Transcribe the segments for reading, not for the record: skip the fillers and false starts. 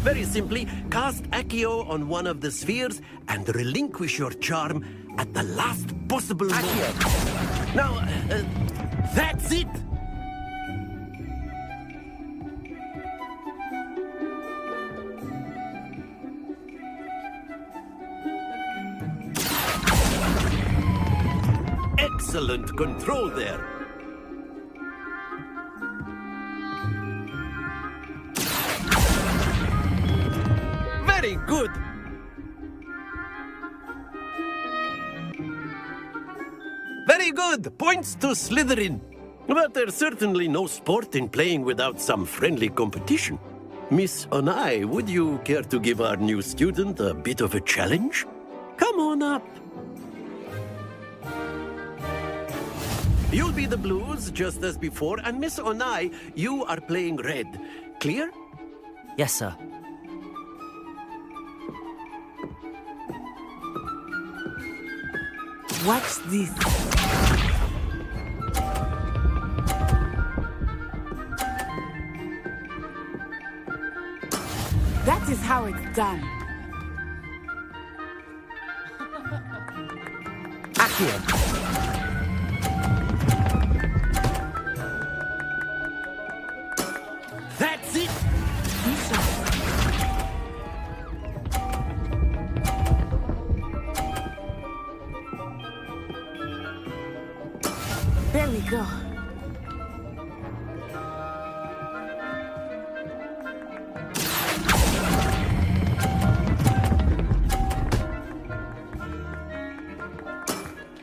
Very simply, cast Accio on one of the spheres and relinquish your charm at the last possible moment. Now, that's it! Excellent control there. Very good. Very good. Points to Slytherin. But there's certainly no sport in playing without some friendly competition. Miss Onai, would you care to give our new student a bit of a challenge? Come on up. You'll be the blues, just as before, and Miss Onai, you are playing red. Clear? Yes, sir. Watch this. That is how it's done. Accio. That's it! There we go.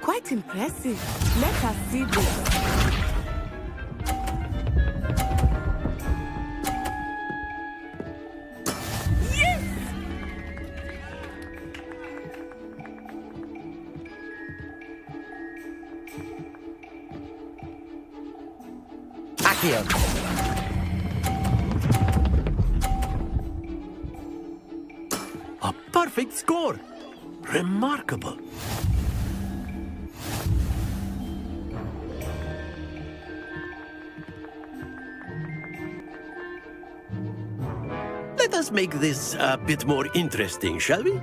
Quite impressive. Let us see this. Accio. A perfect score! Remarkable. Let us make this a bit more interesting, shall we?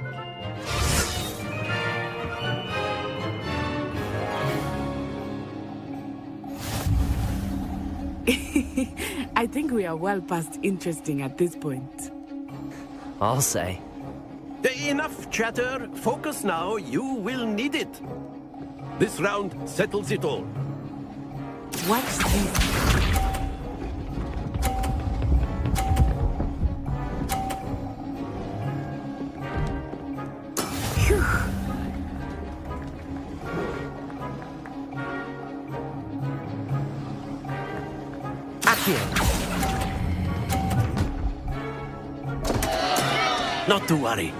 I think we are well past interesting at this point. I'll say. Enough chatter. Focus now. You will need it. This round settles it all. Watch this. Phew. Accio. Not to worry.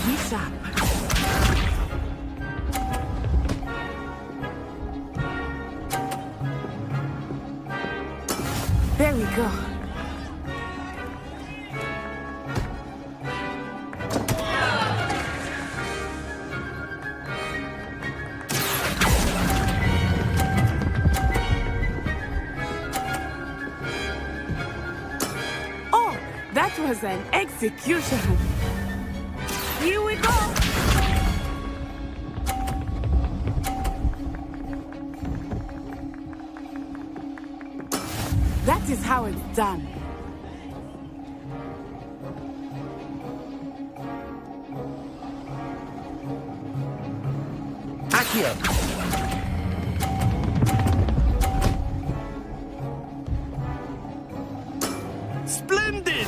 Be sharp. There we go. Oh, that was an execution. Here we go. That is how it's done. Accio. Splendid!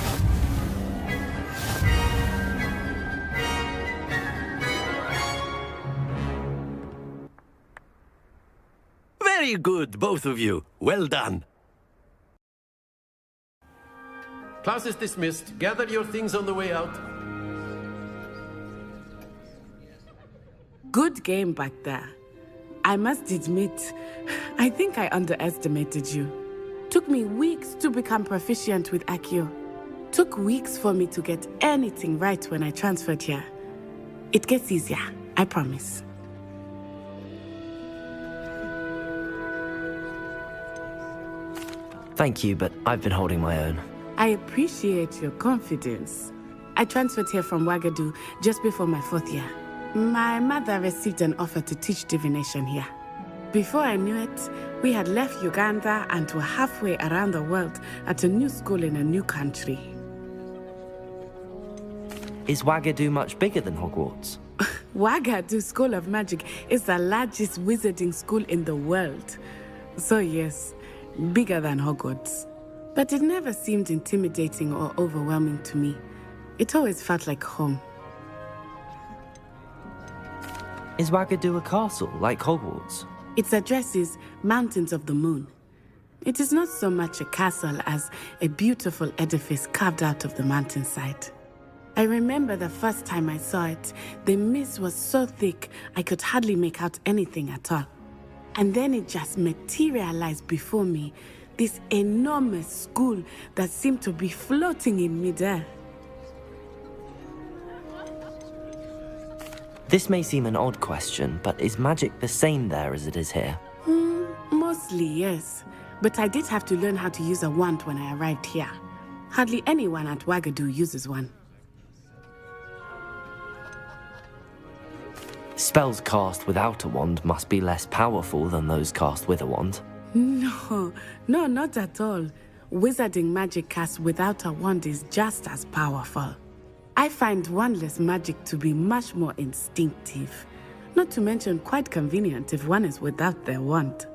Very good, both of you. Well done. Class is dismissed. Gather your things on the way out. Good game back there. I must admit, I think I underestimated you. Took me weeks to become proficient with Accio. Took weeks for me to get anything right when I transferred here. It gets easier, I promise. Thank you, but I've been holding my own. I appreciate your confidence. I transferred here from Ouagadougou just before my 4th year. My mother received an offer to teach divination here. Before I knew it, we had left Uganda and were halfway around the world at a new school in a new country. Is Ouagadougou much bigger than Hogwarts? Ouagadougou School of Magic is the largest wizarding school in the world. So yes, bigger than Hogwarts. But it never seemed intimidating or overwhelming to me. It always felt like home. Is Ouagadougou a castle, like Hogwarts? Its address is Mountains of the Moon. It is not so much a castle as a beautiful edifice carved out of the mountainside. I remember the first time I saw it, the mist was so thick I could hardly make out anything at all. And then it just materialized before me, this enormous school that seemed to be floating in midair. This may seem an odd question, but is magic the same there as it is here? Mostly, yes. But I did have to learn how to use a wand when I arrived here. Hardly anyone at Ouagadougou uses one. Spells cast without a wand must be less powerful than those cast with a wand. No, not at all. Wizarding magic cast without a wand is just as powerful. I find wandless magic to be much more instinctive. Not to mention quite convenient if one is without their wand.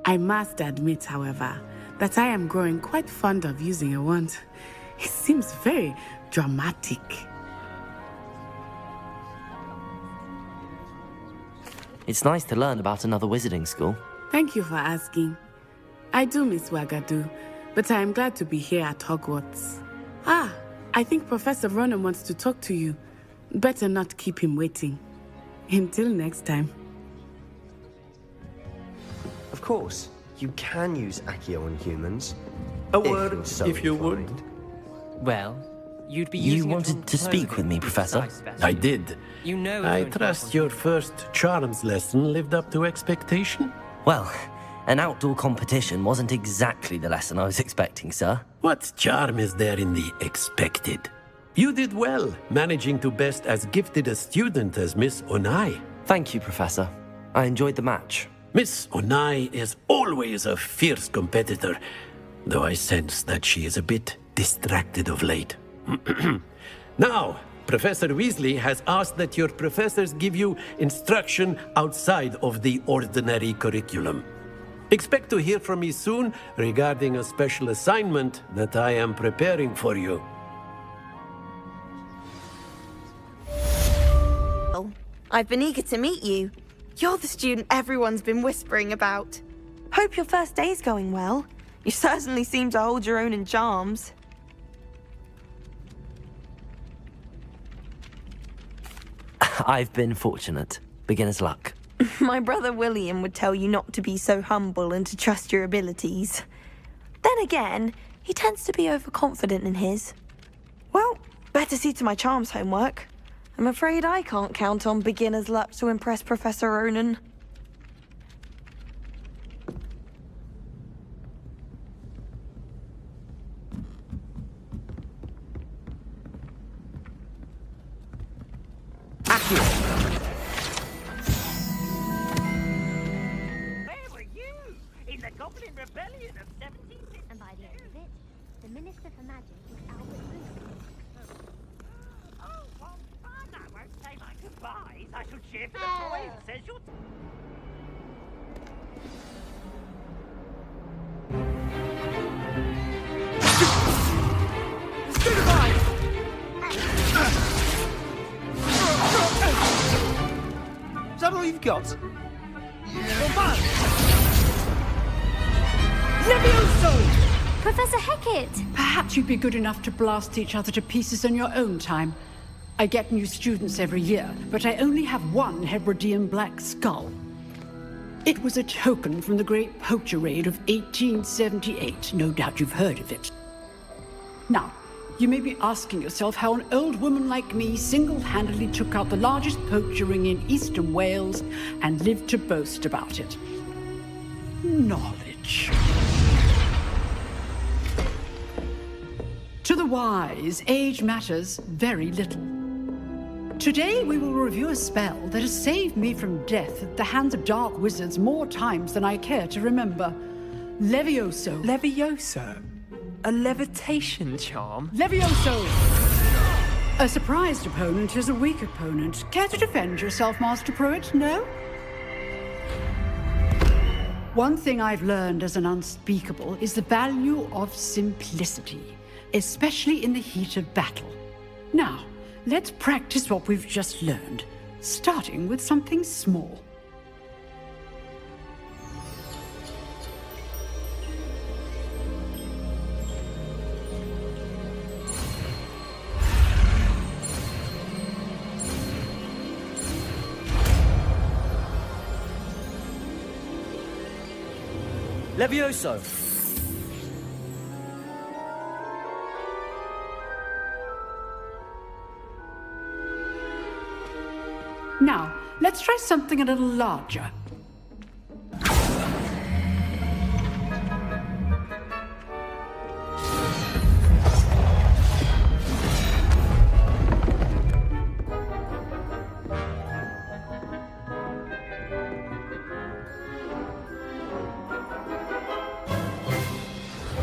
I must admit, however, that I am growing quite fond of using a wand. It seems very dramatic. It's nice to learn about another wizarding school. Thank you for asking. I do miss Ouagadougou, but I am glad to be here at Hogwarts. I think Professor Ronan wants to talk to you. Better not keep him waiting. Until next time. Of course, you can use Accio on humans. A word, if you would. Well, you'd be You using a wanted to speak with me, Professor? precise specimen. I did. You know I it's going to trust cost your you. first charms lesson lived up to expectation. Well, an outdoor competition wasn't exactly the lesson I was expecting, sir. What charm is there in the expected? You did well, managing to best as gifted a student as Miss Onai. Thank you, Professor. I enjoyed the match. Miss Onai is always a fierce competitor, though I sense that she is a bit distracted of late. Now, Professor Weasley has asked that your professors give you instruction outside of the ordinary curriculum. Expect to hear from me soon regarding a special assignment that I am preparing for you. I've been eager to meet you. You're the student everyone's been whispering about. Hope your first day's going well. You certainly seem to hold your own in charms. I've been fortunate. Beginner's luck. My brother William would tell you not to be so humble and to trust your abilities. Then again, he tends to be overconfident in his. Well, better see to my charms homework. I'm afraid I can't count on beginner's luck to impress Professor Ronan. Where were you? In the Goblin Rebellion of 1750? And by the end of it, the Minister for Magic was Albert Bruce. Oh, well, fun. I won't say my goodbyes. I shall cheer for the boy who says you're... Is that all you've got? Professor Hecat! Perhaps you'd be good enough to blast each other to pieces in your own time. I get new students every year, but I only have one Hebridean black skull. It was a token from the Great Poacher Raid of 1878. No doubt you've heard of it. Now, you may be asking yourself how an old woman like me single-handedly took out the largest poacher ring in eastern Wales and lived to boast about it. Knowledge. wise, age matters very little. Today we will review a spell that has saved me from death at the hands of dark wizards more times than I care to remember. Levioso. Levioso? A levitation charm? Levioso! A surprised opponent is a weak opponent. Care to defend yourself, Master Pruitt? No? One thing I've learned as an unspeakable is the value of simplicity, especially in the heat of battle. Now, let's practice what we've just learned, starting with something small. Levioso! Now, let's try something a little larger.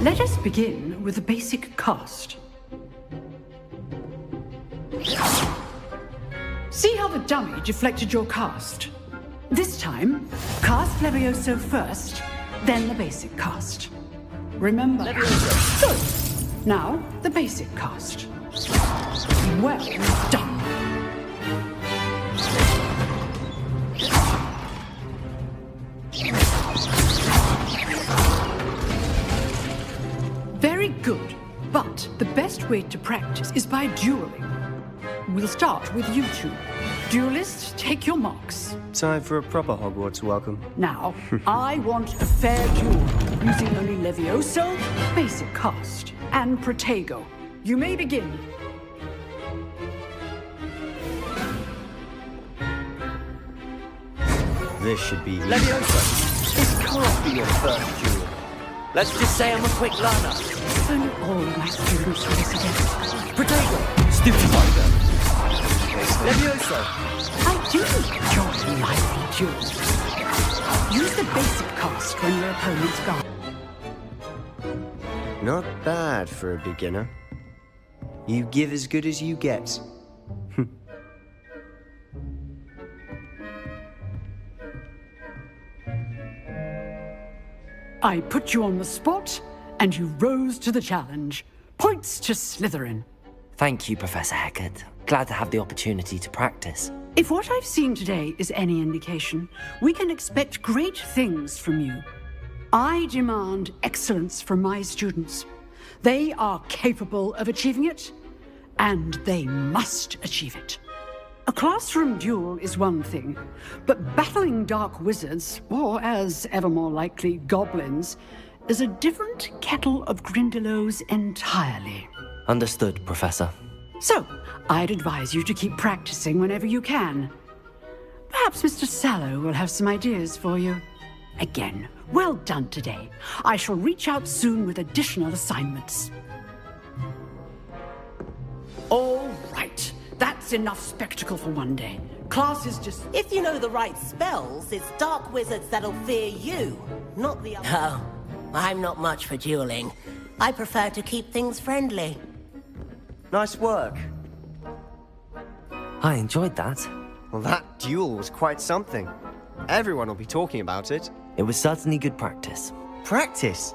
Let us begin with the basic cast. See how the dummy deflected your cast? This time, cast Levioso first, then the basic cast. Remember? Levioso. Good. Now, the basic cast. Well done. Very good, but the best way to practice is by dueling. We'll start with you two. Duelists, take your marks. Time for a proper Hogwarts welcome. Now, I want a fair duel, using only Levioso, basic cast, and Protego. You may begin. This should be easy. Levioso! This can't be your first duel. Let's just say I'm a quick learner. If only all my students were this again. Protego! Stupid Tiger! Levioso! I do enjoy lively duels. Use the basic cast when your opponent's gone. Not bad for a beginner. You give as good as you get. I put you on the spot, and you rose to the challenge. Points to Slytherin. Thank you, Professor Hecat. Glad to have the opportunity to practice. If what I've seen today is any indication, we can expect great things from you. I demand excellence from my students. They are capable of achieving it, and they must achieve it. A classroom duel is one thing, but battling dark wizards, or as ever more likely, goblins, is a different kettle of Grindylows entirely. Understood, Professor. So, I'd advise you to keep practicing whenever you can. Perhaps Mr. Sallow will have some ideas for you. Again, well done today. I shall reach out soon with additional assignments. All right. That's enough spectacle for one day. Class is just... If you know the right spells, it's dark wizards that'll fear you, not the other. Oh, I'm not much for dueling. I prefer to keep things friendly. Nice work. I enjoyed that. Well, that duel was quite something. Everyone will be talking about it. It was certainly good practice. Practice?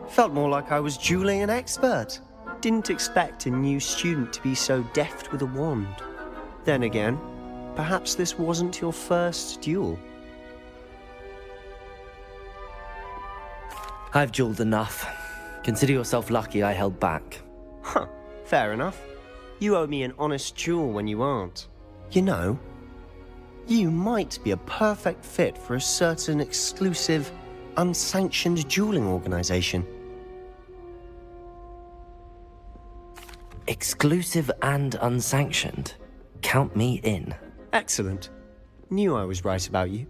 Felt more like I was dueling an expert. Didn't expect a new student to be so deft with a wand. Then again, perhaps this wasn't your first duel. I've dueled enough. Consider yourself lucky I held back. Huh, fair enough. You owe me an honest duel when you aren't. You know, you might be a perfect fit for a certain exclusive, unsanctioned dueling organization. Exclusive and unsanctioned. Count me in. Excellent. Knew I was right about you.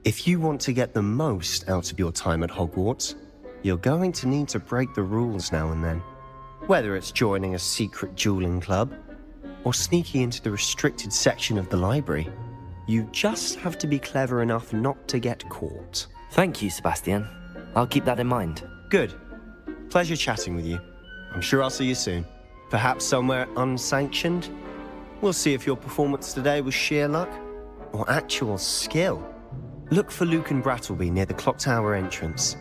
If you want to get the most out of your time at Hogwarts, you're going to need to break the rules now and then. Whether it's joining a secret dueling club or sneaking into the restricted section of the library, you just have to be clever enough not to get caught. Thank you, Sebastian. I'll keep that in mind. Good. Pleasure chatting with you. I'm sure I'll see you soon. Perhaps somewhere unsanctioned? We'll see if your performance today was sheer luck or actual skill. Look for Luke and Brattleby near the clock tower entrance,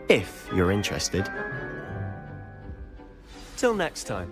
if you're interested. Till next time.